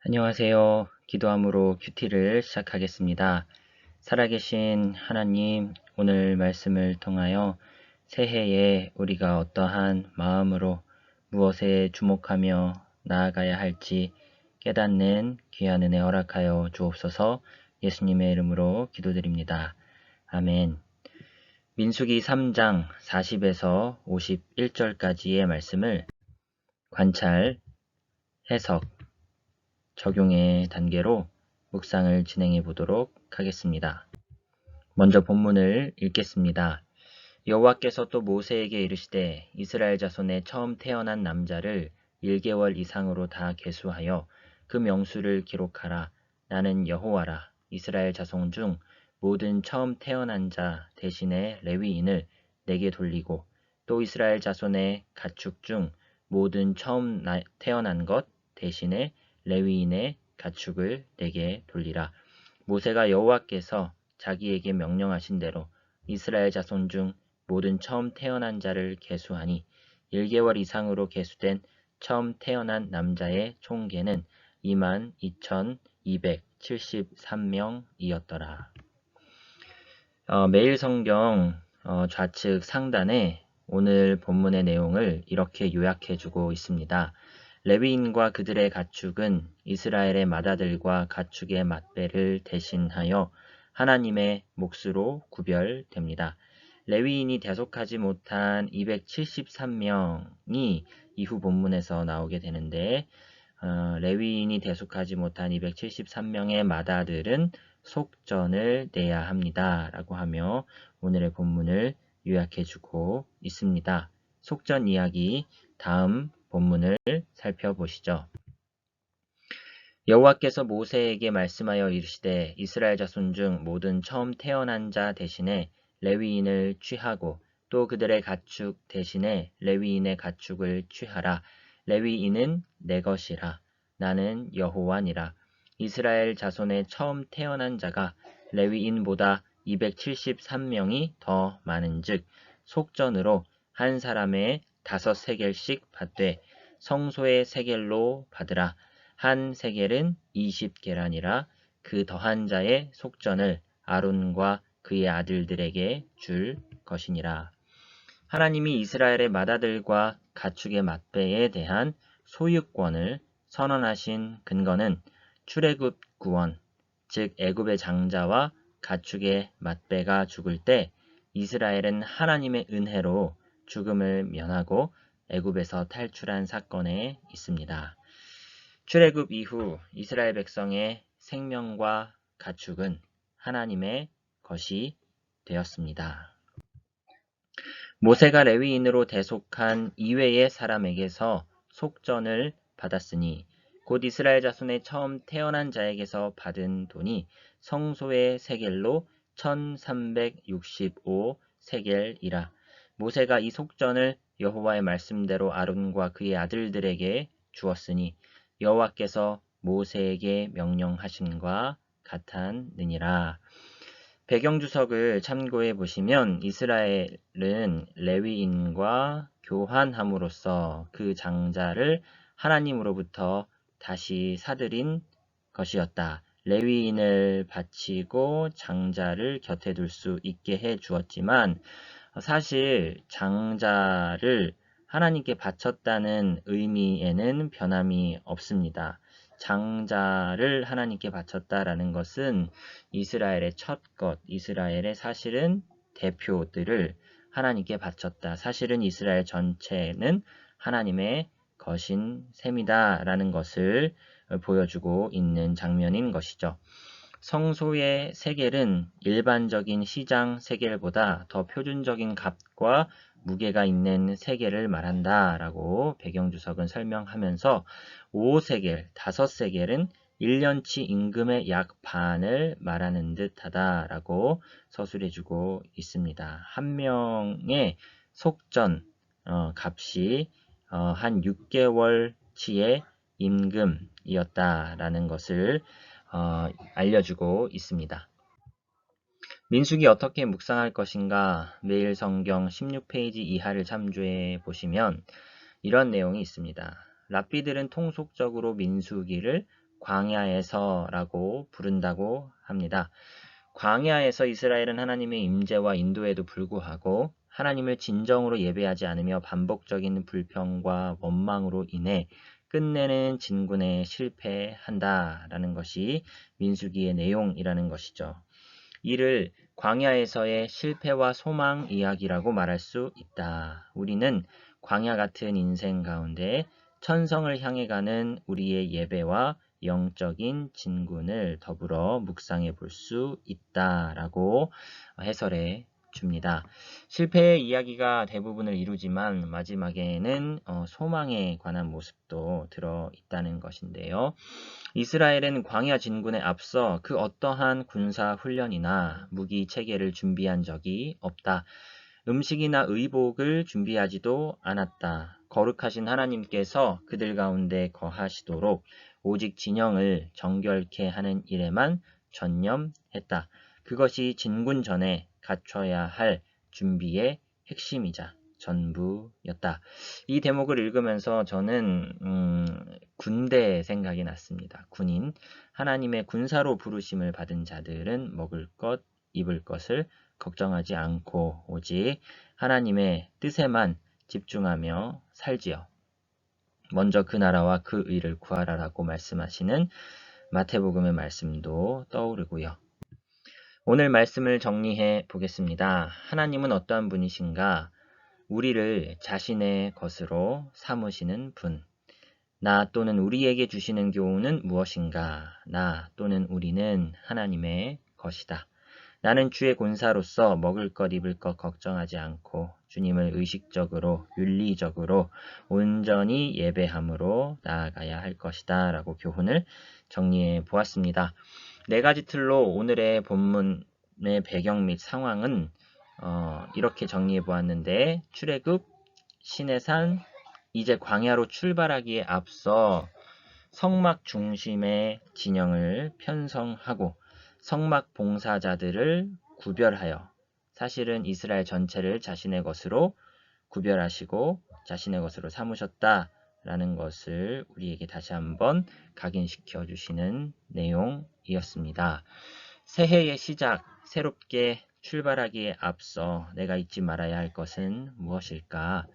안녕하세요. 기도함으로 큐티를 시작하겠습니다. 살아계신 하나님, 오늘 말씀을 통하여 새해에 우리가 어떠한 마음으로 무엇에 주목하며 나아가야 할지 깨닫는 귀한 은혜 허락하여 주옵소서. 예수님의 이름으로 기도드립니다. 아멘. 민수기 3장 40에서 51절까지의 말씀을 관찰, 해석, 적용의 단계로 묵상을 진행해 보도록 하겠습니다. 먼저 본문을 읽겠습니다. 여호와께서 또 모세에게 이르시되 이스라엘 자손의 처음 태어난 남자를 1개월 이상으로 다 계수하여 그 명수를 기록하라. 나는 여호와라. 이스라엘 자손 중 모든 처음 태어난 자 대신에 레위인을 내게 돌리고 또 이스라엘 자손의 가축 중 모든 처음 태어난 것 대신에 레위인의 가축을 내게 돌리라. 모세가 여호와께서 자기에게 명령하신 대로 이스라엘 자손 중 모든 처음 태어난 자를 계수하니 1개월 이상으로 계수된 처음 태어난 남자의 총계는 22,273명이었더라. 매일 성경 좌측 상단에 오늘 본문의 내용을 이렇게 요약해주고 있습니다. 레위인과 그들의 가축은 이스라엘의 맏아들과 가축의 맏배를 대신하여 하나님의 몫으로 구별됩니다. 레위인이 대속하지 못한 273명이 이후 본문에서 나오게 되는데 레위인이 대속하지 못한 273명의 맏아들은 속전을 내야 합니다. 라고 하며 오늘의 본문을 요약해주고 있습니다. 속전 이야기 다음 본문을 살펴보시죠. 여호와께서 모세에게 말씀하여 이르시되 이스라엘 자손 중 모든 처음 태어난 자 대신에 레위인을 취하고 또 그들의 가축 대신에 레위인의 가축을 취하라. 레위인은 내 것이라. 나는 여호와니라. 이스라엘 자손의 처음 태어난 자가 레위인보다 273명이 더 많은즉 속전으로 한 사람의 5세겔씩 받되 성소의 세겔로 받으라. 한 세겔은 20계란이라. 그 더한 자의 속전을 아론과 그의 아들들에게 줄 것이니라. 하나님이 이스라엘의 맏아들과 가축의 맏배에 대한 소유권을 선언하신 근거는 출애굽 구원, 즉 애굽의 장자와 가축의 맏배가 죽을 때 이스라엘은 하나님의 은혜로 죽음을 면하고 애굽에서 탈출한 사건에 있습니다. 출애굽 이후 이스라엘 백성의 생명과 가축은 하나님의 것이 되었습니다. 모세가 레위인으로 대속한 이외의 사람에게서 속전을 받았으니 곧 이스라엘 자손의 처음 태어난 자에게서 받은 돈이 성소의 세겔로 1365 세겔이라. 모세가 이 속전을 여호와의 말씀대로 아론과 그의 아들들에게 주었으니 여호와께서 모세에게 명령하신과 같았느니라. 배경주석을 참고해 보시면 이스라엘은 레위인과 교환함으로써 그 장자를 하나님으로부터 다시 사들인 것이었다. 레위인을 바치고 장자를 곁에 둘 수 있게 해 주었지만 사실 장자를 하나님께 바쳤다는 의미에는 변함이 없습니다. 장자를 하나님께 바쳤다라는 것은 이스라엘의 첫 것, 이스라엘의 사실은 대표들을 하나님께 바쳤다. 사실은 이스라엘 전체는 하나님의 것인 셈이다라는 것을 보여주고 있는 장면인 것이죠. 성소의 세겔은 일반적인 시장 세겔보다 더 표준적인 값과 무게가 있는 세겔을 말한다 라고 배경주석은 설명하면서 5세겔, 5세겔은 1년치 임금의 약 반을 말하는 듯하다 라고 서술해주고 있습니다. 한 명의 속전 값이 한 6개월치의 임금이었다라는 것을 알려주고 있습니다. 민수기 어떻게 묵상할 것인가? 매일 성경 16페이지 이하를 참조해 보시면 이런 내용이 있습니다. 랍비들은 통속적으로 민수기를 광야에서라고 부른다고 합니다. 광야에서 이스라엘은 하나님의 임재와 인도에도 불구하고 하나님을 진정으로 예배하지 않으며 반복적인 불평과 원망으로 인해 끝내는 진군에 실패한다라는 것이 민수기의 내용이라는 것이죠. 이를 광야에서의 실패와 소망 이야기라고 말할 수 있다. 우리는 광야 같은 인생 가운데 천성을 향해 가는 우리의 예배와 영적인 진군을 더불어 묵상해 볼 수 있다라고 해설해 줍니다. 실패의 이야기가 대부분을 이루지만 마지막에는 소망에 관한 모습도 들어 있다는 것인데요. 이스라엘은 광야 진군에 앞서 그 어떠한 군사 훈련이나 무기 체계를 준비한 적이 없다. 음식이나 의복을 준비하지도 않았다. 거룩하신 하나님께서 그들 가운데 거하시도록 오직 진영을 정결케 하는 일에만 전념했다. 그것이 진군 전에 갖춰야 할 준비의 핵심이자 전부였다. 이 대목을 읽으면서 저는 군대 생각이 났습니다. 군인, 하나님의 군사로 부르심을 받은 자들은 먹을 것, 입을 것을 걱정하지 않고 오직 하나님의 뜻에만 집중하며 살지요. 먼저 그 나라와 그 의를 구하라라고 말씀하시는 마태복음의 말씀도 떠오르고요. 오늘 말씀을 정리해 보겠습니다. 하나님은 어떠한 분이신가? 우리를 자신의 것으로 삼으시는 분. 나 또는 우리에게 주시는 교훈은 무엇인가? 나 또는 우리는 하나님의 것이다. 나는 주의 군사로서 먹을 것 입을 것 걱정하지 않고 주님을 의식적으로 윤리적으로 온전히 예배함으로 나아가야 할 것이다 라고 교훈을 정리해 보았습니다. 네 가지 틀로 오늘의 본문의 배경 및 상황은 이렇게 정리해 보았는데, 출애굽, 시내산, 이제 광야로 출발하기에 앞서 성막 중심의 진영을 편성하고 성막 봉사자들을 구별하여 사실은 이스라엘 전체를 자신의 것으로 구별하시고 자신의 것으로 삼으셨다라는 것을 우리에게 다시 한번 각인시켜 주시는 내용이었습니다. 새해의 시작, 새롭게 출발하기에 앞서 내가 잊지 말아야 할 것은 무엇일까?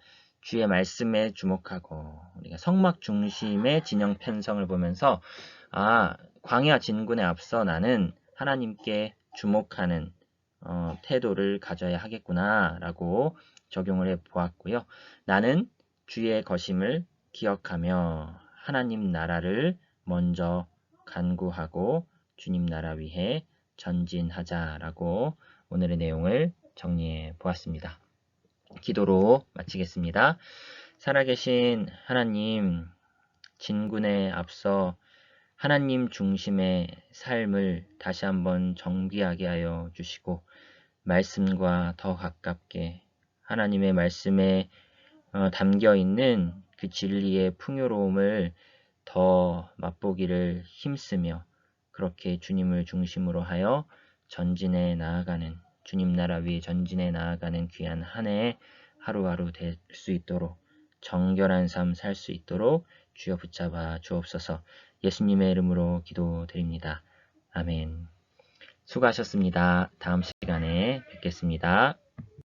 주의 말씀에 주목하고 우리가 성막 중심의 진영 편성을 보면서 광야 진군에 앞서 나는 하나님께 주목하는 태도를 가져야 하겠구나 라고 적용을 해 보았고요. 나는 주의 것임을 기억하며 하나님 나라를 먼저 간구하고 주님 나라 위해 전진하자라고 오늘의 내용을 정리해 보았습니다. 기도로 마치겠습니다. 살아계신 하나님, 진군에 앞서 하나님 중심의 삶을 다시 한번 정비하게 하여 주시고 말씀과 더 가깝게 하나님의 말씀에 담겨 있는 그 진리의 풍요로움을 더 맛보기를 힘쓰며 그렇게 주님을 중심으로 하여 전진해 나아가는 주님 나라 위에 전진해 나아가는 귀한 한 해 하루하루 될 수 있도록 정결한 삶 살 수 있도록 주여 붙잡아 주옵소서. 예수님의 이름으로 기도드립니다. 아멘. 수고하셨습니다. 다음 시간에 뵙겠습니다.